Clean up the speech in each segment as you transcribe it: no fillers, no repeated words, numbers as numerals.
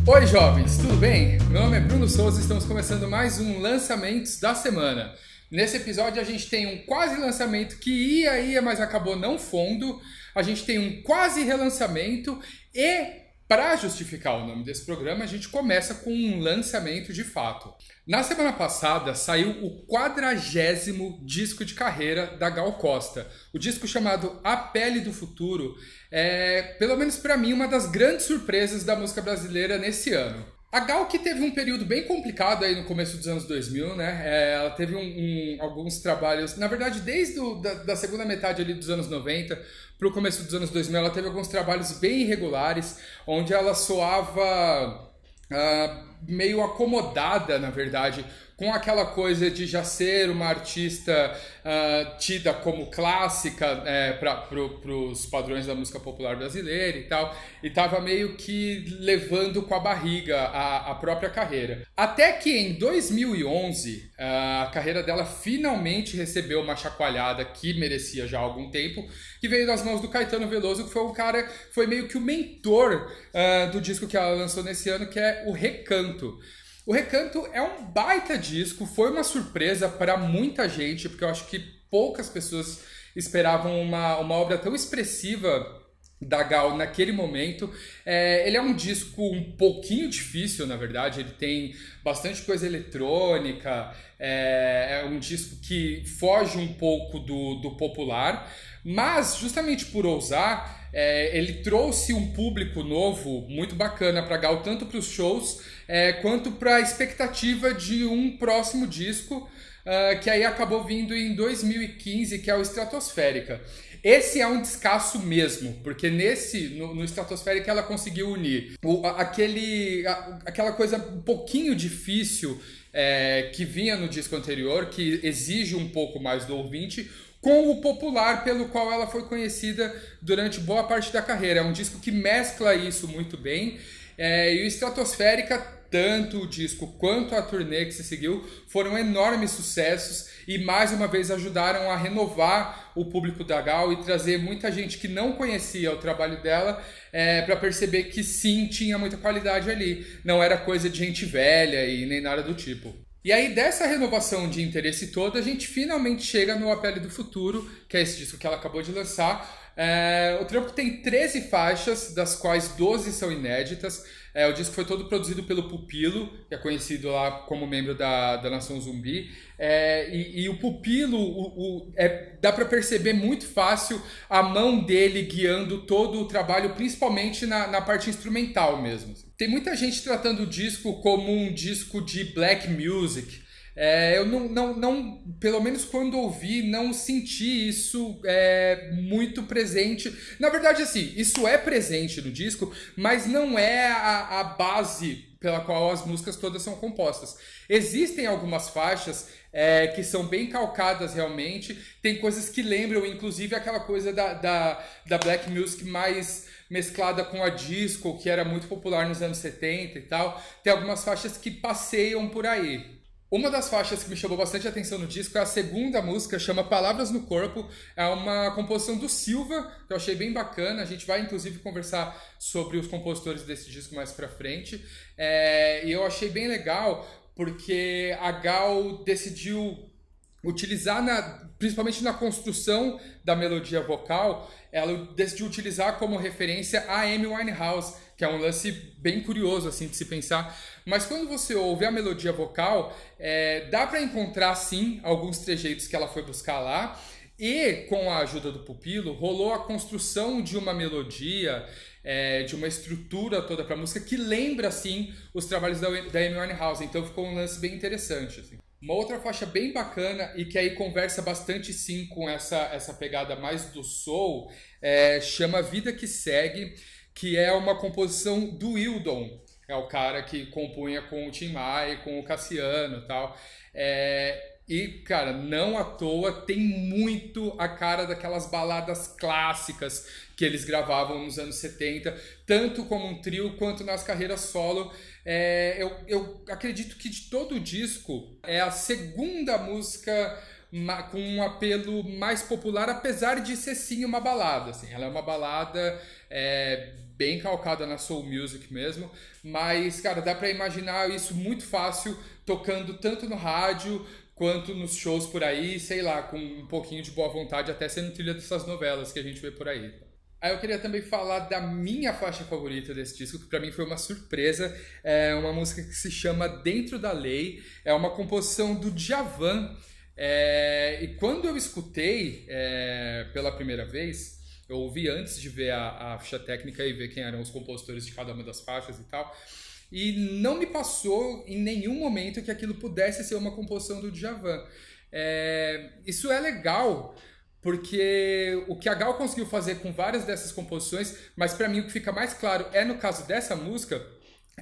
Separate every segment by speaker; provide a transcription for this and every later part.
Speaker 1: Oi jovens, tudo bem? Meu nome é Bruno Souza e estamos começando mais um Lançamentos da Semana. Nesse episódio a gente tem um quase lançamento que ia, mas acabou não fundo. A gente tem um quase relançamento e, para justificar o nome desse programa, a gente começa com um lançamento de fato. Na semana passada saiu o 40º disco de carreira da Gal Costa. O disco chamado A Pele do Futuro é, pelo menos para mim, uma das grandes surpresas da música brasileira nesse ano. A Gal, que teve um período bem complicado aí no começo dos anos 2000, né? Ela teve alguns trabalhos, na verdade, desde da segunda metade ali dos anos 90 para o começo dos anos 2000, ela teve alguns trabalhos bem irregulares, onde ela soava meio acomodada, na verdade, com aquela coisa de já ser uma artista tida como clássica para os padrões da música popular brasileira e tal, e estava meio que levando com a barriga a própria carreira. Até que em 2011, a carreira dela finalmente recebeu uma chacoalhada que merecia já há algum tempo, que veio das mãos do Caetano Veloso, que foi um cara, foi meio que o mentor do disco que ela lançou nesse ano, que é o Recanto. O Recanto é um baita disco, foi uma surpresa para muita gente, porque eu acho que poucas pessoas esperavam uma obra tão expressiva da Gal naquele momento. Ele é um disco um pouquinho difícil, na verdade, ele tem bastante coisa eletrônica, é um disco que foge um pouco do popular, mas justamente por ousar, ele trouxe um público novo muito bacana para Gal, tanto para os shows quanto para a expectativa de um próximo disco, que aí acabou vindo em 2015, que é o Estratosférica. Esse é um descasso mesmo, porque no Estratosférica ela conseguiu unir aquela coisa um pouquinho difícil que vinha no disco anterior, que exige um pouco mais do ouvinte, com o popular pelo qual ela foi conhecida durante boa parte da carreira. É um disco que mescla isso muito bem, e o Estratosférica, tanto o disco quanto a turnê que se seguiu, foram enormes sucessos e mais uma vez ajudaram a renovar o público da Gal e trazer muita gente que não conhecia o trabalho dela para perceber que sim, tinha muita qualidade ali. Não era coisa de gente velha e nem nada do tipo. E aí, dessa renovação de interesse toda, a gente finalmente chega no A Pele do Futuro, que é esse disco que ela acabou de lançar. O trampo tem 13 faixas, das quais 12 são inéditas. O disco foi todo produzido pelo Pupilo, que é conhecido lá como membro da Nação Zumbi. E o Pupilo, dá para perceber muito fácil a mão dele guiando todo o trabalho, principalmente na parte instrumental mesmo. Tem muita gente tratando o disco como um disco de black music. Eu não, pelo menos quando ouvi, não senti isso muito presente. Na verdade, assim, isso é presente no disco, mas não é a base pela qual as músicas todas são compostas. Existem algumas faixas que são bem calcadas realmente, tem coisas que lembram, inclusive, aquela coisa da black music mais mesclada com a disco, que era muito popular nos anos 70 e tal. Tem algumas faixas que passeiam por aí. Uma das faixas que me chamou bastante atenção no disco é a segunda música, chama Palavras no Corpo. É uma composição do Silva, que eu achei bem bacana. A gente vai, inclusive, conversar sobre os compositores desse disco mais pra frente. E eu achei bem legal, porque a Gal decidiu utilizar, principalmente na construção da melodia vocal, ela decidiu utilizar como referência a Amy Winehouse, que é um lance bem curioso assim de se pensar. Mas quando você ouve a melodia vocal, dá para encontrar sim alguns trejeitos que ela foi buscar lá, e com a ajuda do Pupilo rolou a construção de uma melodia, de uma estrutura toda para a música que lembra assim os trabalhos da Amy Winehouse. Então ficou um lance bem interessante assim. Uma outra faixa bem bacana e que aí conversa bastante sim com essa pegada mais do soul, chama Vida que Segue, que é uma composição do Wildon. É o cara que compunha com o Tim Maia, com o Cassiano e tal. E, cara, não à toa, tem muito a cara daquelas baladas clássicas que eles gravavam nos anos 70, tanto como um trio quanto nas carreiras solo. Eu acredito que de todo o disco é a segunda música com um apelo mais popular, apesar de ser sim uma balada. Assim. Ela é uma balada bem calcada na soul music mesmo, mas, cara, dá pra imaginar isso muito fácil tocando tanto no rádio quanto nos shows por aí, sei lá, com um pouquinho de boa vontade, até sendo trilha dessas novelas que a gente vê por aí. Aí eu queria também falar da minha faixa favorita desse disco, que pra mim foi uma surpresa. É uma música que se chama Dentro da Lei, é uma composição do Djavan. E quando eu escutei pela primeira vez, eu ouvi antes de ver a ficha técnica e ver quem eram os compositores de cada uma das faixas e tal. E não me passou em nenhum momento que aquilo pudesse ser uma composição do Djavan. Isso é legal, porque o que a Gal conseguiu fazer com várias dessas composições, mas para mim o que fica mais claro no caso dessa música,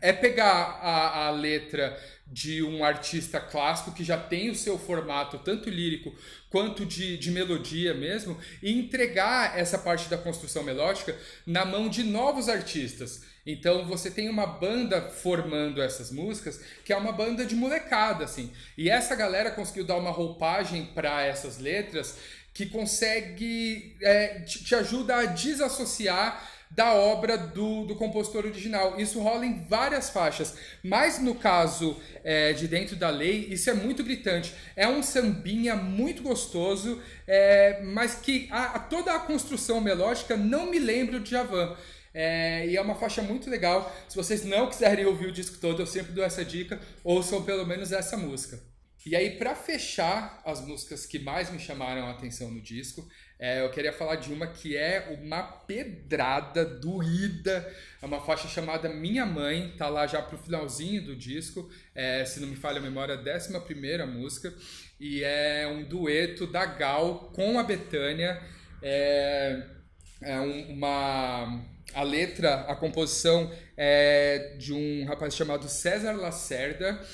Speaker 1: é pegar a letra de um artista clássico que já tem o seu formato, tanto lírico quanto de melodia mesmo, e entregar essa parte da construção melódica na mão de novos artistas. Então você tem uma banda formando essas músicas, que é uma banda de molecada, assim. E essa galera conseguiu dar uma roupagem para essas letras que consegue te ajuda a desassociar da obra do compositor original. Isso rola em várias faixas, mas no caso de Dentro da Lei, isso é muito gritante. É um sambinha muito gostoso, mas que toda a construção melódica não me lembra o Djavan. E é uma faixa muito legal. Se vocês não quiserem ouvir o disco todo, eu sempre dou essa dica, ouçam pelo menos essa música. E aí, para fechar as músicas que mais me chamaram a atenção no disco, eu queria falar de uma que é uma pedrada doída. É uma faixa chamada Minha Mãe, tá lá já pro finalzinho do disco, se não me falha a memória, a 11ª música, e é um dueto da Gal com a Bethânia. A letra, a composição é de um rapaz chamado César Lacerda,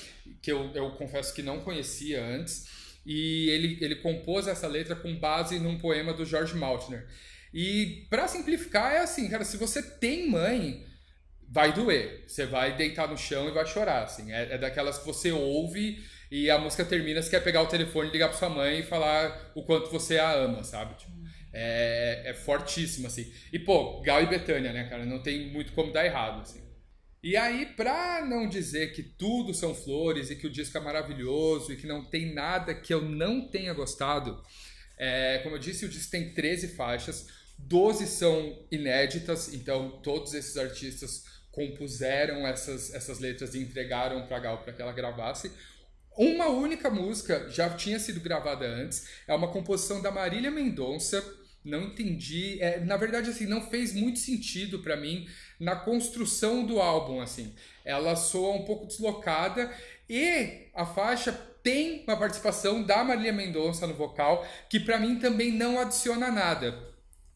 Speaker 1: que eu confesso que não conhecia antes, e ele compôs essa letra com base num poema do George Maltner. E para simplificar é assim, cara, se você tem mãe, vai doer, você vai deitar no chão e vai chorar, assim, é daquelas que você ouve e a música termina, você quer pegar o telefone, ligar pra sua mãe e falar o quanto você a ama, sabe? Tipo, é fortíssimo, assim. E, pô, Gal e Bethânia, né, cara? Não tem muito como dar errado, assim. E aí, pra não dizer que tudo são flores e que o disco é maravilhoso e que não tem nada que eu não tenha gostado, como eu disse, o disco tem 13 faixas, 12 são inéditas, então todos esses artistas compuseram essas letras e entregaram pra Gal para que ela gravasse. Uma única música já tinha sido gravada antes, é uma composição da Marília Mendonça. Não entendi, na verdade assim, não fez muito sentido pra mim na construção do álbum, assim. Ela soa um pouco deslocada e a faixa tem uma participação da Marília Mendonça no vocal, que pra mim também não adiciona nada.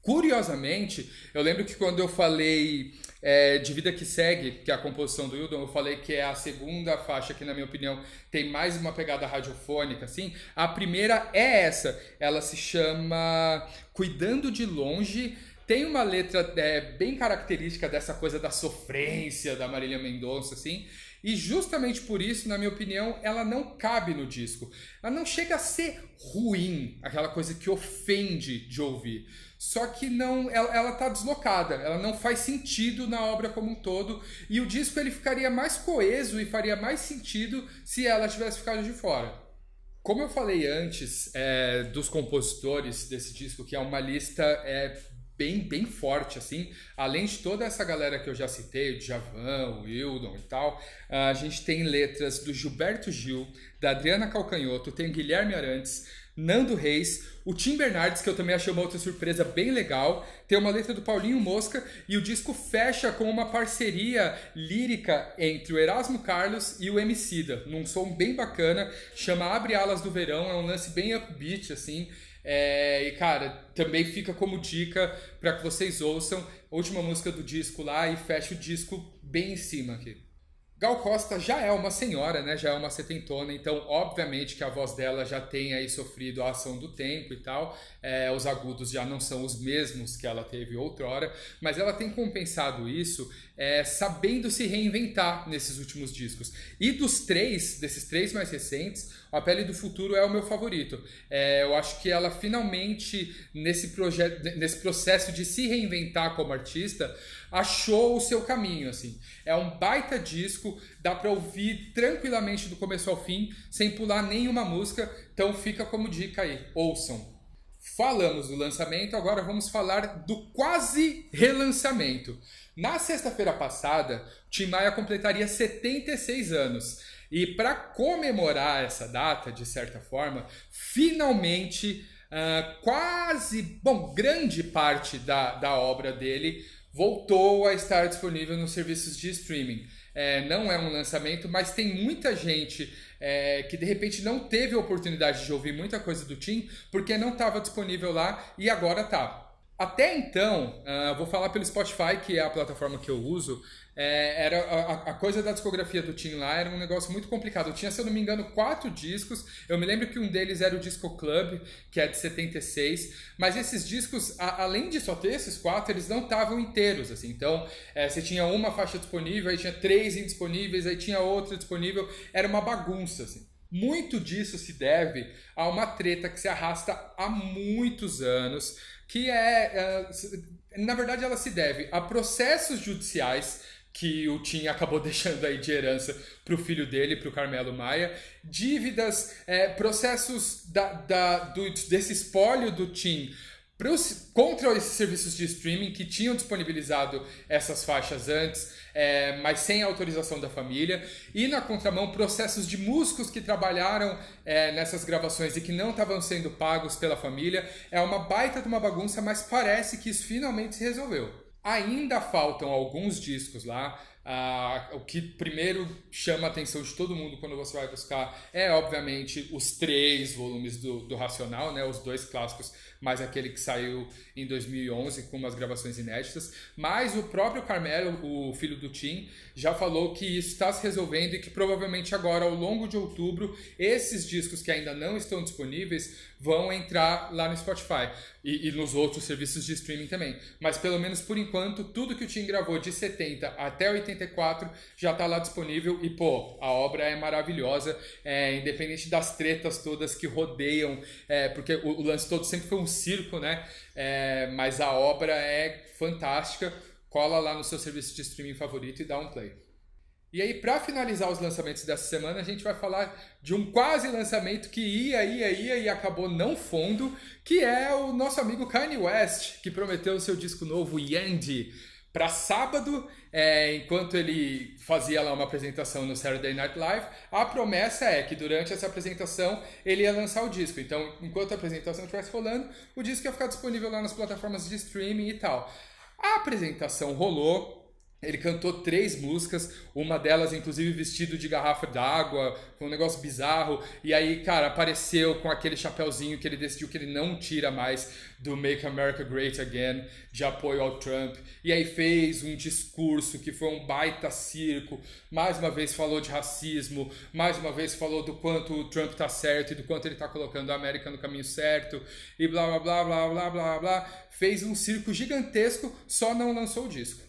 Speaker 1: Curiosamente, eu lembro que quando eu falei de Vida que Segue, que é a composição do Hildon, eu falei que é a segunda faixa que, na minha opinião, tem mais uma pegada radiofônica, assim. A primeira é essa, ela se chama Cuidando de Longe. Tem uma letra bem característica dessa coisa da sofrência da Marília Mendonça, assim. E justamente por isso, na minha opinião, ela não cabe no disco. Ela não chega a ser ruim, aquela coisa que ofende de ouvir. Só que não, ela tá deslocada, ela não faz sentido na obra como um todo. E o disco ele ficaria mais coeso e faria mais sentido se ela tivesse ficado de fora. Como eu falei antes dos compositores desse disco, que é uma lista bem forte, assim, além de toda essa galera que eu já citei, o Djavan, o Hildon e tal, a gente tem letras do Gilberto Gil, da Adriana Calcanhoto, tem o Guilherme Arantes, Nando Reis, o Tim Bernardes, que eu também achei uma outra surpresa bem legal, tem uma letra do Paulinho Mosca, e o disco fecha com uma parceria lírica entre o Erasmo Carlos e o Emicida, num som bem bacana, chama Abre Alas do Verão, é um lance bem upbeat, assim. E cara, também fica como dica para que vocês ouçam a última música do disco lá e fecha o disco bem em cima aqui. Gal Costa já é uma senhora, né? Já é uma setentona, então obviamente que a voz dela já tem aí sofrido a ação do tempo e tal, os agudos já não são os mesmos que ela teve outrora, mas ela tem compensado isso sabendo se reinventar nesses últimos discos. E desses três mais recentes, A Pele do Futuro é o meu favorito. Eu acho que ela finalmente, nesse processo de se reinventar como artista, achou o seu caminho, assim. É um baita disco, dá pra ouvir tranquilamente do começo ao fim, sem pular nenhuma música, então fica como dica aí, ouçam. Falamos do lançamento, agora vamos falar do quase relançamento. Na sexta-feira passada, Tim Maia completaria 76 anos. E para comemorar essa data, de certa forma, finalmente, grande parte da obra dele voltou a estar disponível nos serviços de streaming. Não é um lançamento, mas tem muita gente que de repente não teve a oportunidade de ouvir muita coisa do Tim porque não estava disponível lá e agora está. Até então, vou falar pelo Spotify, que é a plataforma que eu uso, a coisa da discografia do Tim lá era um negócio muito complicado. Eu tinha, se eu não me engano, 4 discos. Eu me lembro que um deles era o Disco Club, que é de 76. Mas esses discos, além de só ter esses 4, eles não estavam inteiros, assim. Então, você tinha uma faixa disponível, aí tinha 3 indisponíveis, aí tinha outra disponível. Era uma bagunça, assim. Muito disso se deve a uma treta que se arrasta há muitos anos, que na verdade ela se deve a processos judiciais que o Tim acabou deixando aí de herança para o filho dele, para o Carmelo Maia, dívidas, processos desse espólio do Tim contra esses serviços de streaming que tinham disponibilizado essas faixas antes, mas sem autorização da família, e na contramão processos de músicos que trabalharam nessas gravações e que não estavam sendo pagos pela família. É uma baita de uma bagunça, mas parece que isso finalmente se resolveu. Ainda faltam alguns discos lá. O que primeiro chama a atenção de todo mundo quando você vai buscar é, obviamente, os 3 volumes do Racional, né? Os 2 clássicos, mais aquele que saiu em 2011 com umas gravações inéditas. Mas o próprio Carmelo, o filho do Tim, já falou que isso está se resolvendo e que provavelmente agora, ao longo de outubro, esses discos que ainda não estão disponíveis vão entrar lá no Spotify e nos outros serviços de streaming também. Mas pelo menos por enquanto, tudo que o Tim gravou de 70 até 84 já está lá disponível e, a obra é maravilhosa, independente das tretas todas que rodeiam, porque o lance todo sempre foi um circo, né? Mas a obra é fantástica. Cola lá no seu serviço de streaming favorito e dá um play. E aí, para finalizar os lançamentos dessa semana, a gente vai falar de um quase lançamento que ia e acabou não fundo, que é o nosso amigo Kanye West, que prometeu o seu disco novo, Yandy, para sábado, enquanto ele fazia lá uma apresentação no Saturday Night Live. A promessa é que durante essa apresentação ele ia lançar o disco. Então, enquanto a apresentação estivesse rolando, o disco ia ficar disponível lá nas plataformas de streaming e tal. A apresentação rolou. Ele cantou 3 músicas, uma delas inclusive vestido de garrafa d'água, foi um negócio bizarro. E aí, cara, apareceu com aquele chapéuzinho que ele decidiu que ele não tira mais do Make America Great Again, de apoio ao Trump. E aí fez um discurso que foi um baita circo, mais uma vez falou de racismo, mais uma vez falou do quanto o Trump tá certo e do quanto ele tá colocando a América no caminho certo, e blá blá blá blá blá blá blá. Fez um circo gigantesco, só não lançou o disco.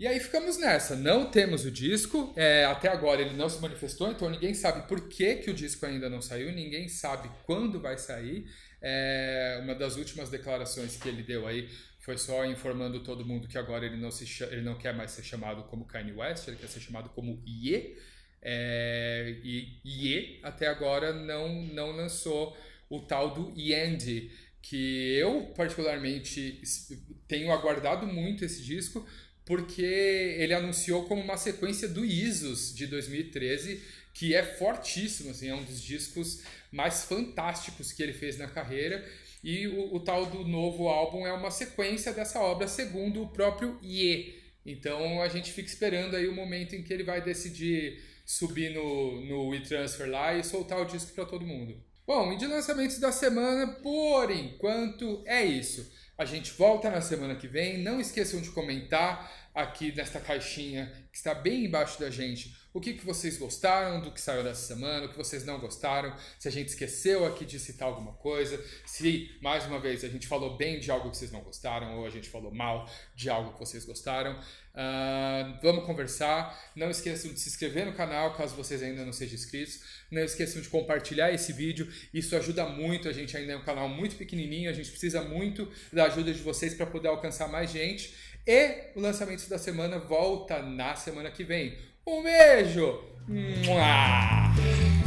Speaker 1: E aí ficamos nessa, não temos o disco, até agora ele não se manifestou, então ninguém sabe por que o disco ainda não saiu, ninguém sabe quando vai sair. Uma das últimas declarações que ele deu aí foi só informando todo mundo que agora ele não quer mais ser chamado como Kanye West, ele quer ser chamado como Ye. E Ye até agora não lançou o tal do Yandy, que eu particularmente tenho aguardado muito esse disco, porque ele anunciou como uma sequência do Isus de 2013, que é fortíssimo, assim, é um dos discos mais fantásticos que ele fez na carreira, e o tal do novo álbum é uma sequência dessa obra, segundo o próprio Ye. Então a gente fica esperando aí o momento em que ele vai decidir subir no WeTransfer lá e soltar o disco para todo mundo. Bom, e de lançamentos da semana, por enquanto, é isso. A gente volta na semana que vem. Não esqueçam de comentar aqui nesta caixinha que está bem embaixo da gente o que vocês gostaram do que saiu dessa semana, o que vocês não gostaram, se a gente esqueceu aqui de citar alguma coisa, se, mais uma vez, a gente falou bem de algo que vocês não gostaram ou a gente falou mal de algo que vocês gostaram. Vamos conversar. Não esqueçam de se inscrever no canal caso vocês ainda não sejam inscritos. Não esqueçam de compartilhar esse vídeo, isso ajuda muito. A gente ainda é um canal muito pequenininho, a gente precisa muito da ajuda de vocês para poder alcançar mais gente. E o lançamento da semana volta na semana que vem. Um beijo! Mua!